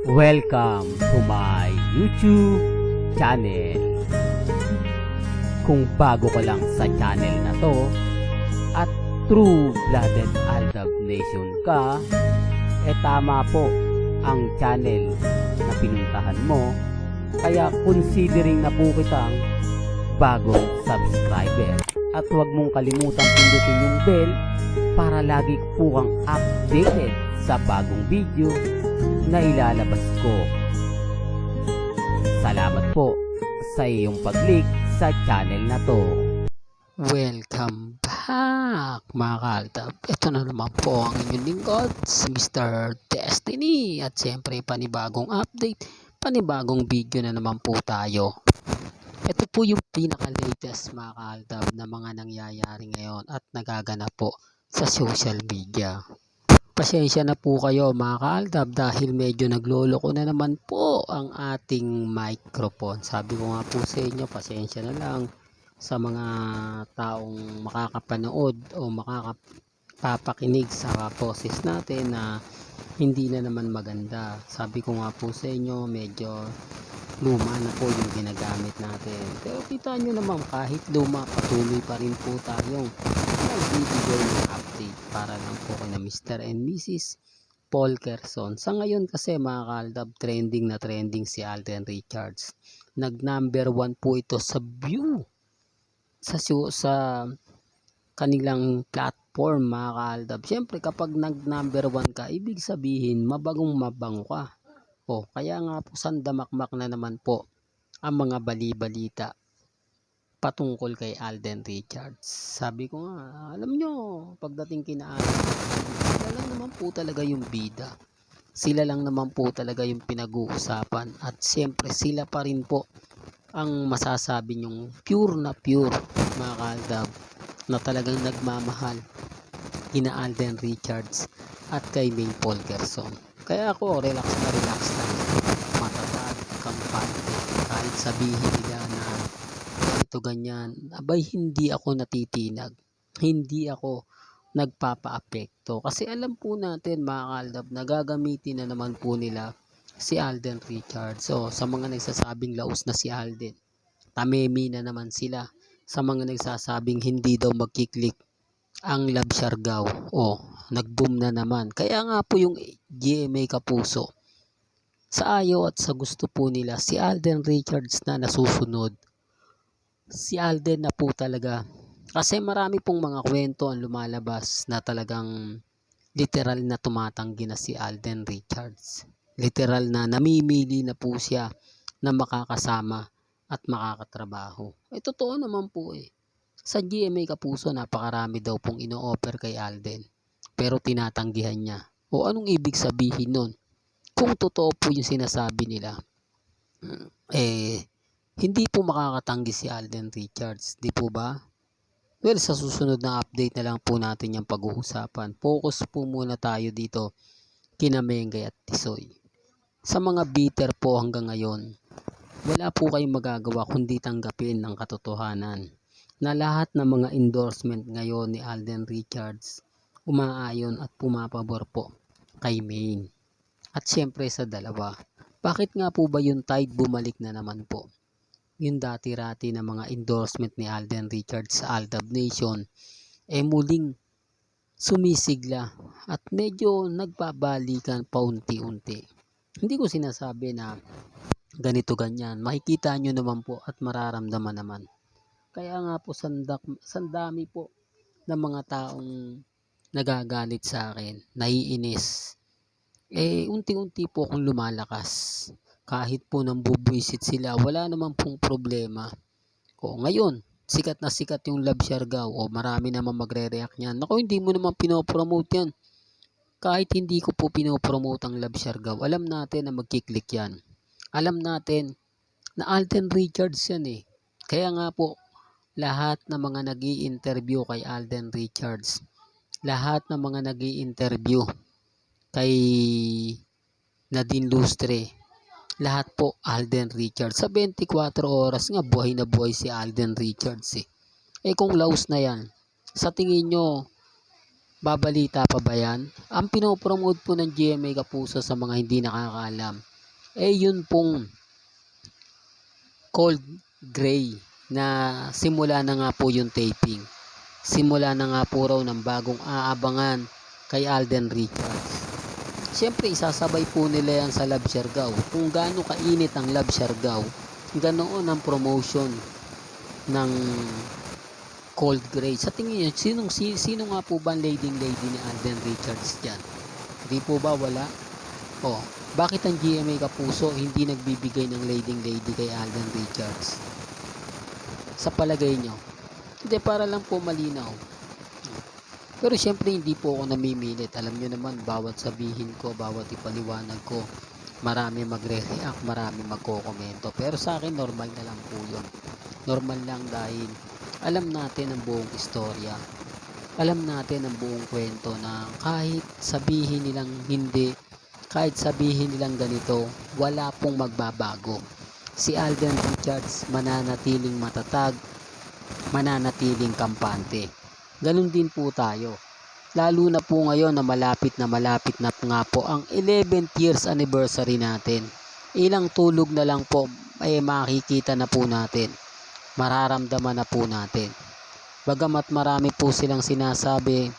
Welcome to my YouTube channel. Kung bago ka lang sa channel na to at true-blooded Aldab Nation ka, tama po ang channel na pinuntahan mo. Kaya considering na po kitang bagong subscriber. At huwag mong kalimutan pindutin yung bell para lagi po kang updated sa bagong video na ilalabas ko. Salamat po sa iyong pag-click sa channel na to. Welcome back mga kaaldab. Ito na naman po ang inyong lingkod, si Mr. Destiny. At siyempre panibagong update, panibagong video na naman po tayo. Ito po yung pinaka-latest mga kaaldab na mga nangyayari ngayon at nagaganap po sa social media. Pasensya na po kayo mga kaaldab dahil medyo nagloloko na naman po ang ating microphone. Sabi ko nga po sa inyo, pasensya na lang sa mga taong makakapanood o makakapakinig sa boses natin na hindi na naman maganda. Sabi ko nga po sa inyo, medyo luma na po yung ginagamit natin. Pero kita nyo naman kahit luma, patuloy pa rin po tayong nagbibigay ng update para lang po kay na Mr. and Mrs. Paul Kerson. Sa ngayon kasi mga kaaldab, trending na trending si Alden Richards. Nag number 1 po ito sa view sa kanilang platform mga kaaldab. Siyempre kapag nag number 1 ka, ibig sabihin mabagong mabango ka. O kaya nga po sandamakmak na naman po ang mga bali-balita patungkol kay Alden Richards. Sabi ko nga, alam nyo, pagdating kina Alden, sila lang naman po talaga yung bida. Sila lang naman po talaga yung pinag-uusapan. At siyempre sila pa rin po ang masasabi nyong pure na pure mga kaaldab na talagang nagmamahal kina Alden Richards at kay Maine Paul Kerson. Kaya ako relax lang, matatag, kampante, kahit sabihin nila na ito ganyan, abay hindi ako natitinag, hindi ako nagpapa-apekto kasi alam po natin mga kaaldab na gagamitin na naman po nila si Alden Richards. So sa mga nagsasabing laos na si Alden, tamemi na naman sila. Sa mga nagsasabing hindi daw magkiklik ang Love Siargao, nag-boom na naman. Kaya nga po yung GMA Kapuso, sa ayaw at sa gusto po nila, si Alden Richards na nasusunod. Si Alden na po talaga. Kasi marami pong mga kwento ang lumalabas na talagang literal na tumatanggi na si Alden Richards. Literal na namimili na po siya na makakasama at makakatrabaho. Totoo naman po Sa GMA Kapuso, napakarami daw pong ino-offer kay Alden. Pero tinatanggihan niya. O anong ibig sabihin nun? Kung totoo po yung sinasabi nila, hindi po makakatanggi si Alden Richards. Di po ba? Well, sa susunod na update na lang po natin yung pag-uusapan. Focus po muna tayo dito kina Mengay at Tisoy. Sa mga bitter po hanggang ngayon, wala po kayong magagawa kundi tanggapin ang katotohanan na lahat ng mga endorsement ngayon ni Alden Richards umaayon at pumapabor po kay Maine. At siyempre sa dalawa, bakit nga po ba yung tide bumalik na naman po? Yung dati-rati na mga endorsement ni Alden Richards sa Aldab Nation muling sumisigla at medyo nagbabalikan paunti-unti. Hindi ko sinasabi na ganito ganyan, makikita nyo naman po at mararamdaman naman. Kaya nga po sandami po ng mga taong nagagalit sa akin, naiinis. Unti-unti po akong lumalakas. Kahit po nang bubwisit sila, wala naman pong problema. Ngayon, sikat na sikat yung Love Siargao. Marami naman magre-react niyan. Naku, hindi mo naman pinopromote yan. Kahit hindi ko po pinopromote ang Love Siargao, alam natin na magkiklik yan. Alam natin na Alden Richards yan Kaya nga po, lahat ng mga nag-i-interview kay Alden Richards, lahat ng mga nag-i-interview kay Nadine Lustre, lahat po Alden Richards. Sa 24 oras nga, buhay na buhay si Alden Richards kung laos na yan, sa tingin nyo, babalita pa ba yan? Ang pinopromote po ng GMA Kapuso sa mga hindi nakakaalam, yun pong Cold Gray na simula na nga po yung taping. Simula na nga po raw ng bagong aabangan kay Alden Richards. Siyempre isasabay po nila yan sa Love Siargao. Kung gaano kainit ang Love Siargao, ganoon ang promotion ng Cold Gray. Sa tingin niyo, sino nga po ba ang lady ni Alden Richards dyan? Di po ba wala? Bakit ang GMA Kapuso hindi nagbibigay ng lady kay Alden Richards? Sa palagay nyo? Hindi, para lang po malinaw. Pero syempre hindi po ako namimilit. Alam nyo naman, bawat sabihin ko, bawat ipaliwanag ko, marami magre-react, marami magko-komento. Pero sa akin, normal na lang po yun. Normal lang dahil alam natin ang buong istorya. Alam natin ang buong kwento na kahit sabihin nilang hindi, kahit sabihin nilang ganito, wala pong magbabago. Si Alden Richards mananatiling matatag, mananatiling kampante. Ganun din po tayo. Lalo na po ngayon na malapit na nga po ang 11th years anniversary natin. Ilang tulog na lang po ay makikita na po natin. Mararamdaman na po natin. Bagamat marami po silang sinasabi,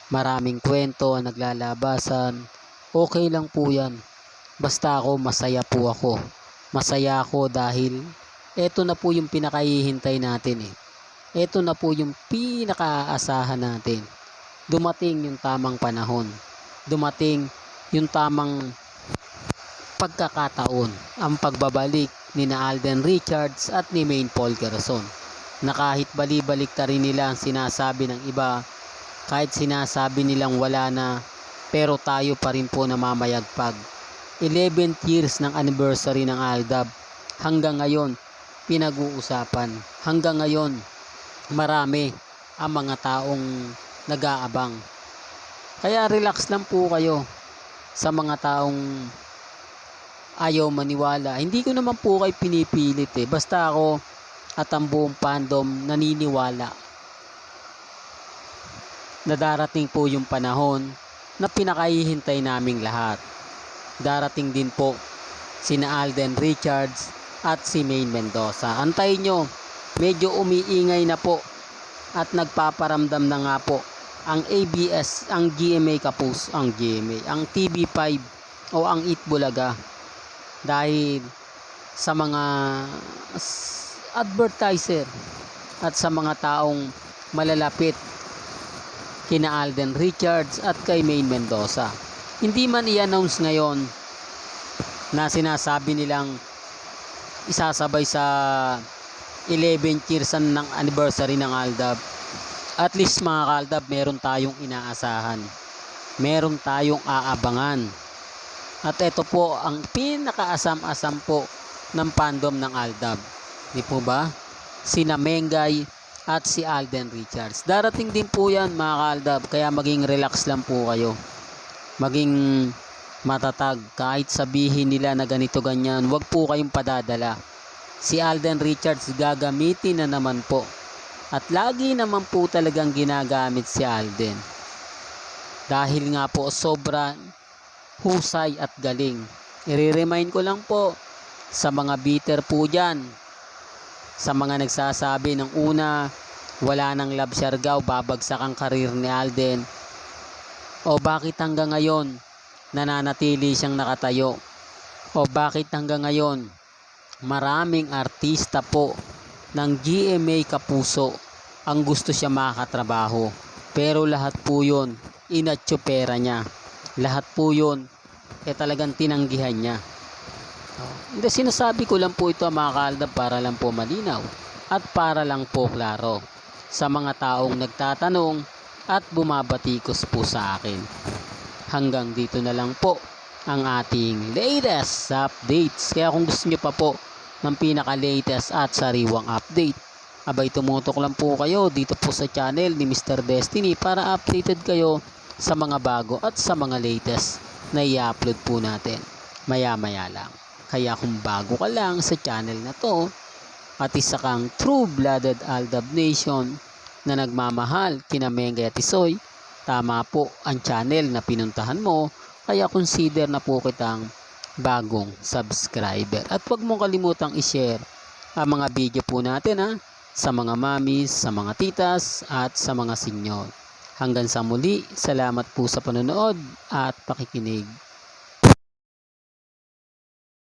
maraming kwento ang naglalabasan, okay lang po yan. Basta ako, masaya po ako. Masaya ako dahil eto na po yung pinakahihintay natin . Ito na po yung pinakaasahan natin. Dumating yung tamang panahon. Dumating yung tamang pagkakataon. Ang pagbabalik ni na Alden Richards at ni Maine Paul Quezon. Na kahit bali-balik ta rin nila ang sinasabi ng iba, kahit sinasabi nilang wala na, pero tayo pa rin po namamayagpag. 11th years ng anniversary ng Aldab. Hanggang ngayon, pinag-uusapan. Hanggang ngayon, marami ang mga taong nag-aabang. Kaya relax lang po kayo sa mga taong ayaw maniwala. Hindi ko naman po kayo pinipilit . Basta ako at ang buong fandom naniniwala na darating po yung panahon na pinakahihintay naming lahat. Darating din po sina Alden Richards at si Maine Mendoza. Antayin nyo. Medyo umiingay na po at nagpaparamdam na nga po ang ABS, ang GMA Kapuso, ang TV5 o ang Itbulaga dahil sa mga advertiser at sa mga taong malalapit kina Alden Richards at kay Maine Mendoza. Hindi man i-announce ngayon na sinasabi nilang isasabay sa 11th years ng anniversary ng Aldab. At least mga Kaldab, meron tayong inaasahan. Meron tayong aabangan. At ito po ang pinakaasam-asam po ng fandom ng Aldab. Di po ba? Sina Mengay at si Alden Richards. Darating din po yan mga Kaldab. Kaya maging relax lang po kayo. Maging matatag. Kahit sabihin nila na ganito ganyan, wag po kayong padadala. Si Alden Richards gagamitin na naman po. At lagi naman po talagang ginagamit si Alden. Dahil nga po sobra husay at galing. I-remind ko lang po sa mga bitter po dyan. Sa mga nagsasabi ng una, wala nang Love Siargao, babagsak ang karir ni Alden. O bakit hanggang ngayon nananatili siyang nakatayo? O bakit hanggang ngayon maraming artista po ng GMA Kapuso ang gusto siya makatrabaho, pero lahat po yun inatsupera niya, lahat po yun talagang tinanggihan niya. Hindi, sinasabi ko lang po ito mga Kaldab para lang po malinaw at para lang po klaro sa mga taong nagtatanong at bumabatikos po sa akin. Hanggang dito na lang po ang ating latest updates. Kaya kung gusto nyo pa po ng pinaka-latest at sariwang update, abay tumutok lang po kayo dito po sa channel ni Mr. Destiny para updated kayo sa mga bago at sa mga latest na i-upload po natin maya-maya lang. Kaya kung bago ka lang sa channel na to at isa kang true-blooded Aldab Nation na nagmamahal kina Mengay at Isoy, tama po ang channel na pinuntahan mo. Kaya consider na po kitang bagong subscriber. At huwag mong kalimutang i-share ang mga video po natin sa mga mamis, sa mga titas at sa mga senyor. Hanggang sa muli, salamat po sa panonood at pakikinig.